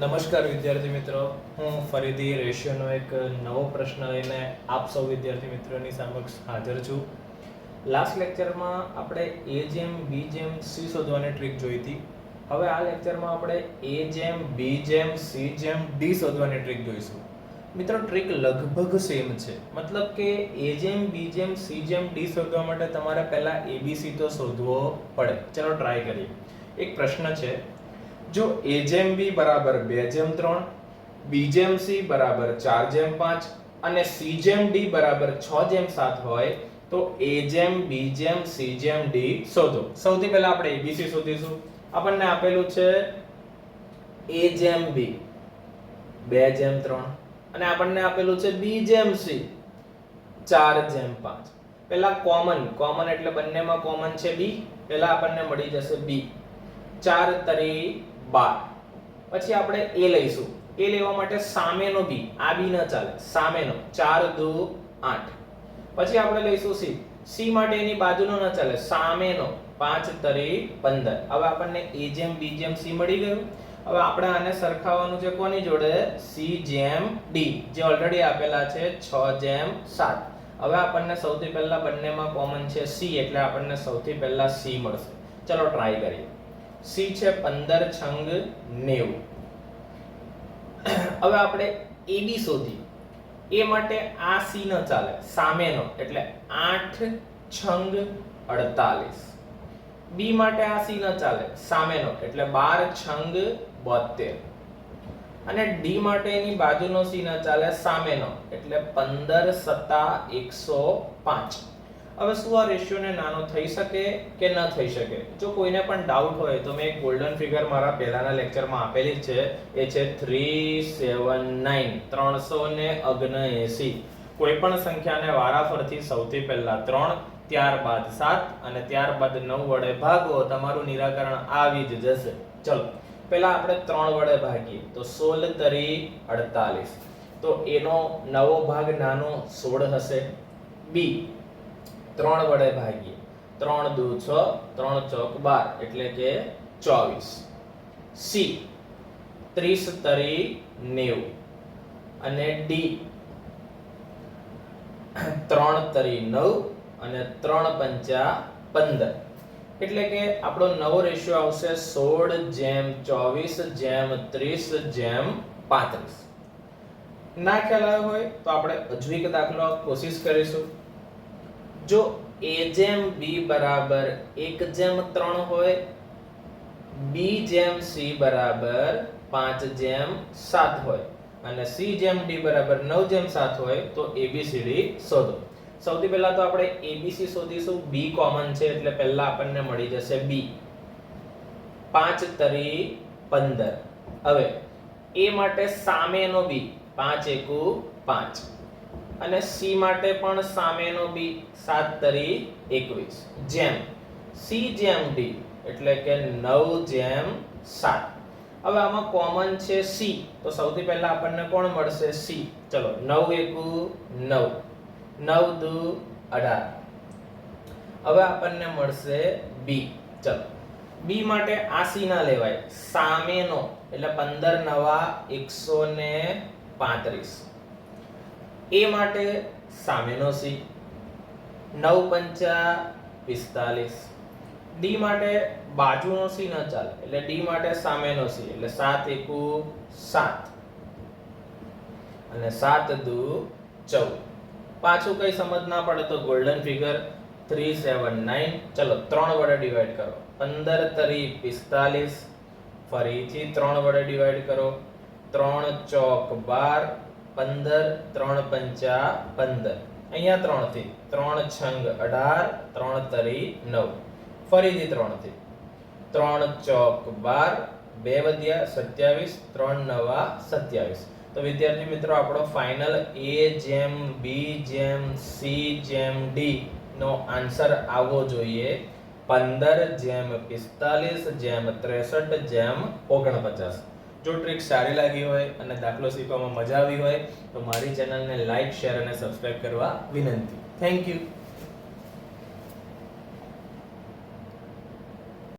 નમસ્કાર વિદ્યાર્થી મિત્રો, હું ફરીથી રેશિયોનો એક નવો પ્રશ્ન લઈને આપ સૌ વિદ્યાર્થી મિત્રોની સમક્ષ હાજર છું. લાસ્ટ લેક્ચરમાં આપણે એ જેમ બી જેમ સી શોધવાની ટ્રીક જોઈ હતી. હવે આ લેક્ચરમાં આપણે એ જેમ બી જેમ સી જેમ ડી શોધવાની ટ્રીક જોઈશું. મિત્રો, ટ્રીક લગભગ સેમ છે, મતલબ કે એ જેમ બી જેમ સી જેમ ડી શોધવા માટે તમારે પહેલા એબીસી તો શોધવો પડે. ચલો ટ્રાય કરીએ. એક પ્રશ્ન છે, જો a જેમ b બરાબર 2 જેમ 3, b જેમ c બરાબર 4 જેમ 5 અને c જેમ d બરાબર 6 જેમ 7 હોય તો a જેમ b જેમ c જેમ d શોધો. સૌથી પહેલા આપણે abc શોધીશું. આપણને આપેલું છે a જેમ b 2 જેમ 3 અને આપણને આપેલું છે b જેમ c 4 જેમ 5. પહેલા કોમન એટલે બંનેમાં કોમન છે b. પહેલા આપણને મળી જશે b 4 તરી 12. પછી આપણે a લઈશું. a લેવા માટે સામેનો b, આ b ન ચાલે, સામેનો 4 દુ 8. પછી આપણે લઈશું c. c માટે એની બાજુનો ન ચાલે, સામેનો 5 તરી 15. હવે આપણને a જેમ b જેમ c મળી ગયું. હવે આપણે આને સરખાવવાનું છે કોની જોડે? c જેમ d, જે ઓલરેડી આપેલા છે 6 જેમ 7. હવે આપણને સૌથી પહેલા બંનેમાં કોમન છે c, એટલે આપણને સૌથી પહેલા c મળશે. ચલો ટ્રાય કરીએ. c છે 15 છંગ 90. હવે આપણે ab શોધી. a માટે આ c ન ચાલે, સામેનો એટલે 8 છંગ 48. b માટે આ c ન ચાલે, સામેનો એટલે 12 છંગ 72. અને d માટે એની બાજુનો c ન ચાલે, સામેનો એટલે 15 સત્તા 105. હવે શું આ રેશિયોને નાનો થઈ શકે કે ન થઈ શકે? જો કોઈને પણ ડાઉટ હોય તો મેં એક ગોલ્ડન ફિગર મારા પહેલાના લેક્ચરમાં આપેલી છે, એ છે 379 379. કોઈ પણ સંખ્યાને વારાફરતી સૌથી પહેલા 3, ત્યારબાદ 7 અને ત્યારબાદ 9 વડે ભાગો, તમારું નિરાકરણ આવી જ જશે. ચલો પહેલા આપણે 3 વડે ભાગીએ તો 16 તરી 48. તો એનો નવો ભાગ નાનો 16 હશે. b 3 વડે ભાગીએ 3 દુ 6, 3 ચોક 12 એટલે કે 24. c 30 તરી 90 અને d 3 તરી 9 અને 3 પંચા 15. એટલે કે આપણો નવો રેશિયો આવશે 16 જેમ 24 જેમ 30 જેમ 35. ના ખ્યાલ આવ્યો હોય તો આપણે હજુ એક દાખલો કોશિશ કરીશું. જો a જેમ b બરાબર 1 જેમ 3 હોય, b જેમ c બરાબર 5 જેમ 7 હોય અને c જેમ d બરાબર 9 જેમ 7 હોય તો abcd શોધો. સૌથી પહેલા તો આપણે abc શોધીશું. b કોમન છે એટલે પહેલા આપણને મળી જશે b 5 તરી 15. હવે a માટે સામેનો b 5 એકુ 5 અને c માટે પણ સામેનો b 7 તરી 21 જેમ c જેમ d એટલે કે 9 જેમ 7. હવે આમાં કોમન છે c, તો સૌથી પહેલા આપણને કોણ મળશે? c. ચલો 9 એકુ 9, 9 દુ 18. હવે આપણને મળશે b. ચલો b માટે આ c ના લેવાય, સામેનો એટલે 15 નવા 135. a માટે સામેનો c 9 પંચા 45. d માટે બાજુનો c ન ચાલે એટલે d માટે સામેનો c એટલે 7 એકુ 7 અને 7 દુ 14. પાછું કઈ સમજ ના પડે તો ગોલ્ડન ફિગર 379. ચલો 3 વડે ડિવાઈડ કરો. 15 તરી 45. ફરીથી 3 વડે ડિવાઈડ કરો. 3 ચોક 12, 15, 3 પંચા 15. અહીંયા 3 થી 3 છંગ 18, 3 તરી 9. ફરીથી 3 થી 3 ચોક 12, 2 વધ્યા 27, 3 નવા 27. તો વિદ્યાર્થી મિત્રો, આપણો ફાઇનલ a જેમ b જેમ c જેમ d નો આન્સર આવવો જોઈએ 15 જેમ 45 જેમ 63 જેમ 49. જો ટ્રીક સારી લાગી હોય અને દાખલો શીખવામાં મજા આવી હોય તો મારી ચેનલને લાઈક, શેર અને સબસ્ક્રાઇબ કરવા વિનંતી. Thank you.